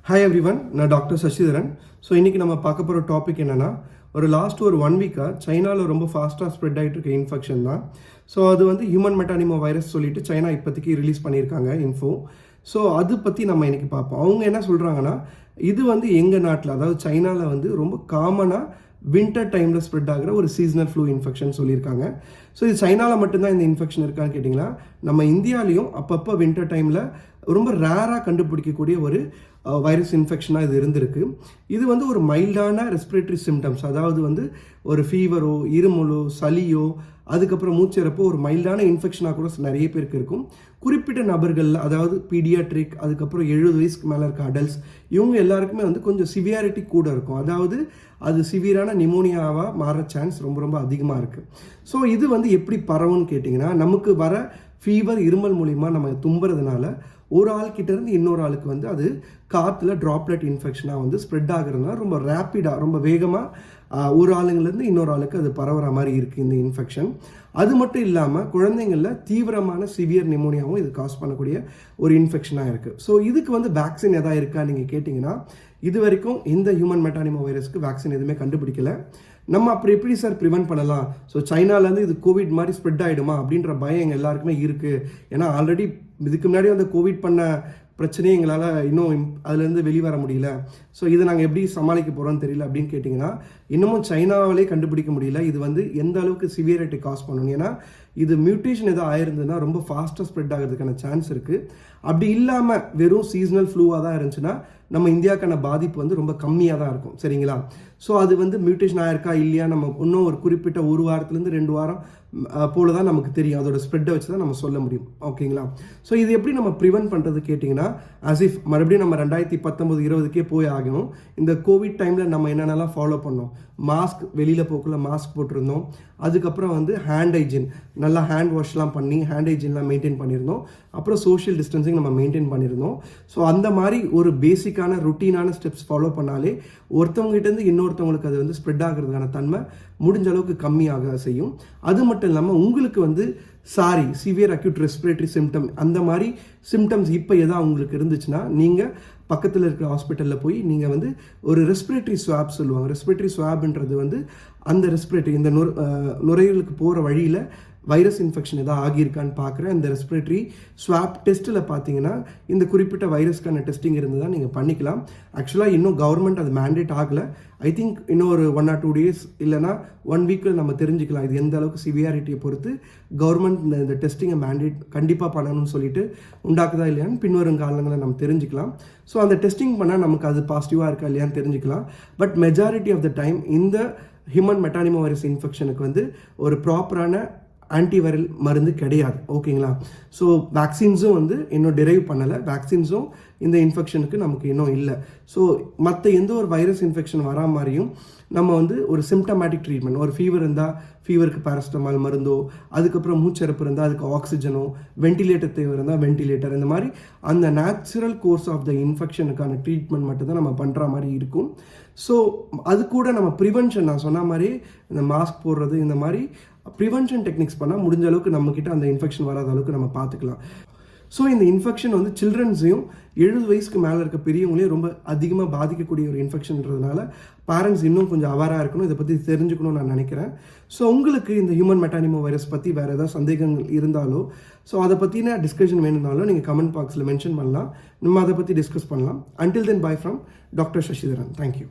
Hi everyone, நான் doctor Sasitharan. So இன்றைக்கி நம்ம பார்க்க போகிற டாபிக் என்னென்னா, லாஸ்ட் ஒரு 1 வீக்காக சைனாவில் ரொம்ப ஃபாஸ்ட்டாக ஸ்ப்ரெட் ஆகிட்டு இருக்க இன்ஃபெக்ஷன் தான். ஸோ அது வந்து ஹியூமன் மெட்டானிமோ வைரஸ் சொல்லிட்டு சைனா இப்போதைக்கு ரிலீஸ் பண்ணியிருக்காங்க இன்ஃபோ. ஸோ அது பற்றி நம்ம இன்றைக்கி பார்ப்போம். அவங்க என்ன சொல்கிறாங்கன்னா, இது வந்து எங்கள் நாட்டில், அதாவது சைனாவில் வந்து ரொம்ப காமனாக வின்டர் டைமில் ஸ்ப்ரெட் ஆகிற ஒரு சீசனல் ஃப்ளூ இன்ஃபெக்ஷன் சொல்லியிருக்காங்க. ஸோ இது சைனாவில் மட்டும்தான் இந்த இன்ஃபெக்ஷன் இருக்கான்னு கேட்டிங்கன்னா, நம்ம இந்தியாவிலையும் அப்பப்போ வின்டர் டைமில் ரொம்ப ரேராக கண்டுபிடிக்கக்கூடிய ஒரு வைரஸ் இன்ஃபெக்ஷனாக இது இருந்திருக்கு. இது வந்து ஒரு மைல்டான ரெஸ்பிரேட்டரி சிம்டம்ஸ், அதாவது வந்து ஒரு ஃபீவரோ இருமலோ சளியோ அதுக்கப்புறம் மூச்சிறப்போ ஒரு மைல்டான இன்ஃபெக்ஷனாக கூட நிறைய பேருக்கு இருக்கும். குறிப்பிட்ட நபர்களில், அதாவது பீடியாட்ரிக், அதுக்கப்புறம் 70 வயசுக்கு மேலே இருக்க அடல்ட்ஸ், இவங்க எல்லாருக்குமே வந்து கொஞ்சம் சிவியாரிட்டி கூட இருக்கும். அதாவது அது சிவியரான நிமோனியாவாக மாற சான்ஸ் ரொம்ப ரொம்ப அதிகமாக இருக்குது. ஸோ இது வந்து எப்படி பரவும்னு கேட்டிங்கன்னா, நமக்கு வர ஃபீவர் இருமல் மூலிமா நம்ம தும்புறதுனால ஒரு ஆள்கிட்டேருந்து இன்னொரு ஆளுக்கு வந்து அது காற்றுல ட்ராப்லெட் இன்ஃபெக்ஷனாக வந்து ஸ்ப்ரெட் ஆகுறதுனால ரொம்ப ரேப்பிடாக, ரொம்ப வேகமாக ஒரு ஆளுங்கள்லேருந்து இன்னொரு ஆளுக்கு அது பரவுற மாதிரி இருக்குது இந்த இன்ஃபெக்ஷன். அது மட்டும் இல்லாமல் குழந்தைங்களில் தீவிரமான சிவியர் நிமோனியாவும் இது காஸ் பண்ணக்கூடிய ஒரு இன்ஃபெக்ஷனாக இருக்குது. ஸோ இதுக்கு வந்து வேக்சின் எதாவது இருக்கா நீங்கள் கேட்டிங்கன்னா, இது வரைக்கும் இந்த ஹியூமன் மெட்டானிமோ வைரஸ்க்கு வேக்சின் எதுவுமே கண்டுபிடிக்கல. நம்ம அப்படி எப்படி சார் ப்ரிவென்ட் பண்ணலாம்? ஸோ சைனாலேருந்து இது கோவிட் மாதிரி ஸ்ப்ரெட் ஆகிடுமா அப்படின்ற பயம் எங்கள் எல்லாருக்குமே இருக்குது. ஏன்னா ஆல்ரெடி இதுக்கு முன்னாடி அந்த கோவிட் பண்ண பிரச்சனையே எங்களால் இன்னும் அதுலேருந்து வெளிவர முடியல. ஸோ இதை நாங்கள் எப்படி சமாளிக்க போகிறோன்னு தெரியல அப்படின்னு கேட்டிங்கன்னா, இன்னமும் சைனாவிலே கண்டுபிடிக்க முடியல இது வந்து எந்த அளவுக்கு சிவியரிட்டி காஸ் பண்ணணும். ஏன்னா இது மியூட்டேஷன் எதாவது ஆயிருந்ததுன்னா ரொம்ப ஃபாஸ்ட்டாக ஸ்ப்ரெட் ஆகிறதுக்கான சான்ஸ் இருக்குது. அப்படி இல்லாமல் வெறும் சீசனல் ஃப்ளூவாக தான் இருந்துச்சுன்னா நம்ம இந்தியாவுக்கான பாதிப்பு வந்து ரொம்ப கம்மியாக தான் இருக்கும், சரிங்களா? ஸோ அது வந்து மியூட்டேஷன் ஆயிருக்கா இல்லையா நம்ம இன்னும் ஒரு குறிப்பிட்ட 1 வாரத்துலேருந்து 2 வாரம் போல தான் நமக்கு தெரியும். அதோட ஸ்ப்ரெட்டை வச்சு தான் நம்ம சொல்ல முடியும், ஓகேங்களா? ஸோ இது எப்படி நம்ம ப்ரிவென்ட் பண்ணுறது கேட்டிங்கன்னா, அசிஃப் மறுபடியும் நம்ம 2019-20 போய் ஆகணும். இந்த கோவிட் டைமில் நம்ம என்னென்னலாம் ஃபாலோ பண்ணோம்? மாஸ்க், வெளியில் போக்குள்ள மாஸ்க் போட்டிருந்தோம். அதுக்கப்புறம் வந்து ஹேண்ட் ஹைஜின், நல்லா ஹேண்ட் வாஷ்லாம் பண்ணி ஹேண்ட் ஹைஜின்லாம் மெயின்டைன் பண்ணியிருந்தோம். அப்புறம் சோஷியல் டிஸ்டன்சிங் நம்ம மெயின்டைன் பண்ணியிருந்தோம். ஸோ அந்த மாதிரி ஒரு பேசிக்கான ருட்டீனான ஸ்டெப்ஸ் ஃபாலோ பண்ணாலே ஒருத்தவங்ககிட்டேருந்து இன்னொருத்தவங்களுக்கு அது வந்து ஸ்ப்ரெட் ஆகிறதுக்கான தன்மை முடிஞ்ச அளவுக்கு கம்மியாக செய்யும். அது மட்டும் இல்லாமல் உங்களுக்கு வந்து சிவியர் அக்யூட் ரெஸ்பிரேட்டரி சிம்டம், அந்த மாதிரி சிம்டம்ஸ் இப்போ எதாவது உங்களுக்கு இருந்துச்சுன்னா நீங்கள் பக்கத்தில் இருக்கிற ஹாஸ்பிட்டலில் போய் நீங்கள் வந்து ஒரு ரெஸ்பிரேட்டரி ஸ்வாப் சொல்லுவாங்க. ரெஸ்பிரேட்டரி ஸ்வாப்ன்றது வந்து அந்த ரெஸ்பிரேட்டரி, இந்த நுரையீரலுக்கு போகிற வழியில் வைரஸ் இன்ஃபெக்ஷன் எதாவது ஆகியிருக்கான்னு பார்க்குற அந்த ரெஸ்பிரேட்டரி ஸ்வாப் டெஸ்ட்டில் பார்த்தீங்கன்னா இந்த குறிப்பிட்ட வைரஸ்க்கான டெஸ்டிங் இருந்து தான் நீங்கள் பண்ணிக்கலாம். ஆக்சுவலாக இன்னும் கவர்மெண்ட் அது மேண்டேட் ஆகலை. ஐ திங்க் இன்னும் ஒரு 1 or 2 days இல்லைனா 1 வீக்கில் நம்ம தெரிஞ்சுக்கலாம் இது எந்த அளவுக்கு சிவியாரிட்டியை பொறுத்து கவர்மெண்ட் இந்த டெஸ்டிங்கை மேண்டேட் கண்டிப்பாக பண்ணணும்னு சொல்லிட்டு உண்டாக்குதா இல்லையான்னு பின்வரும் காலங்களில் நம்ம தெரிஞ்சுக்கலாம். ஸோ அந்த டெஸ்டிங் பண்ணால் நமக்கு அது பாசிட்டிவாக இருக்கா இல்லையான்னு தெரிஞ்சுக்கலாம். But majority of the time இந்த ஹியூமன் மெட்டானிமோ வைரஸ் இன்ஃபெக்ஷனுக்கு வந்து ஒரு ப்ராப்பரான ஆன்டிவைரல் மருந்து கிடையாது, ஓகேங்களா? ஸோ வேக்சின்ஸும் வந்து இன்னும் டிரைவ் பண்ணலை. வேக்சின்ஸும் இந்த இன்ஃபெக்ஷனுக்கு நமக்கு இன்னும் இல்லை. ஸோ மற்ற எந்த ஒரு வைரஸ் இன்ஃபெக்ஷன் வரா மாதிரியும் நம்ம வந்து ஒரு சிம்டமேட்டிக் ட்ரீட்மெண்ட், ஒரு ஃபீவர் இருந்தால் ஃபீவருக்கு பேரஸ்டமால் மருந்தோ, அதுக்கப்புறம் மூச்சிறப்பு இருந்தால் அதுக்கு ஆக்சிஜனோ, வென்டிலேட்டர் தேவை இருந்தால் வென்டிலேட்டர், இந்த மாதிரி அந்த நேச்சுரல் கோர்ஸ் ஆஃப் த இன்ஃபெக்ஷனுக்கான ட்ரீட்மெண்ட் மட்டும்தான் நம்ம பண்ணுற மாதிரி இருக்கும். ஸோ அது கூட நம்ம ப்ரிவென்ஷன், நான் சொன்ன மாதிரி இந்த மாஸ்க் போடுறது, இந்த மாதிரி ப்ரிவென்ஷன் டெக்னிக்ஸ் பண்ணால் முடிஞ்ச அளவுக்கு நம்மக்கிட்ட அந்த இன்ஃபெக்ஷன் வராத அளவுக்கு நம்ம பார்த்துக்கலாம். ஸோ இந்த இன்ஃபெக்ஷன் வந்து சில்ட்ரன்ஸையும் 70 வயசுக்கு மேலே இருக்க பெரியவங்களையும் ரொம்ப அதிகமாக பாதிக்கக்கூடிய ஒரு இன்ஃபெக்ஷன்றதுனால பேரண்ட்ஸ் இன்னும் கொஞ்சம் அவேராக இருக்கணும், இதை பற்றி தெரிஞ்சுக்கணும்னு நான் நினைக்கிறேன். ஸோ உங்களுக்கு இந்த ஹியூமன் மெட்டானிமோ வைரஸ் பற்றி வேறு ஏதாவது சந்தேகங்கள் இருந்தாலோ, ஸோ அதை பற்றின டிஸ்கஷன் வேணும்னாலும் நீங்கள் கமெண்ட் பாக்ஸில் மென்ஷன் பண்ணலாம். நம்ம அதை பற்றி டிஸ்கஸ் பண்ணலாம். Until then, bye from doctor Sasidharan. Thank you.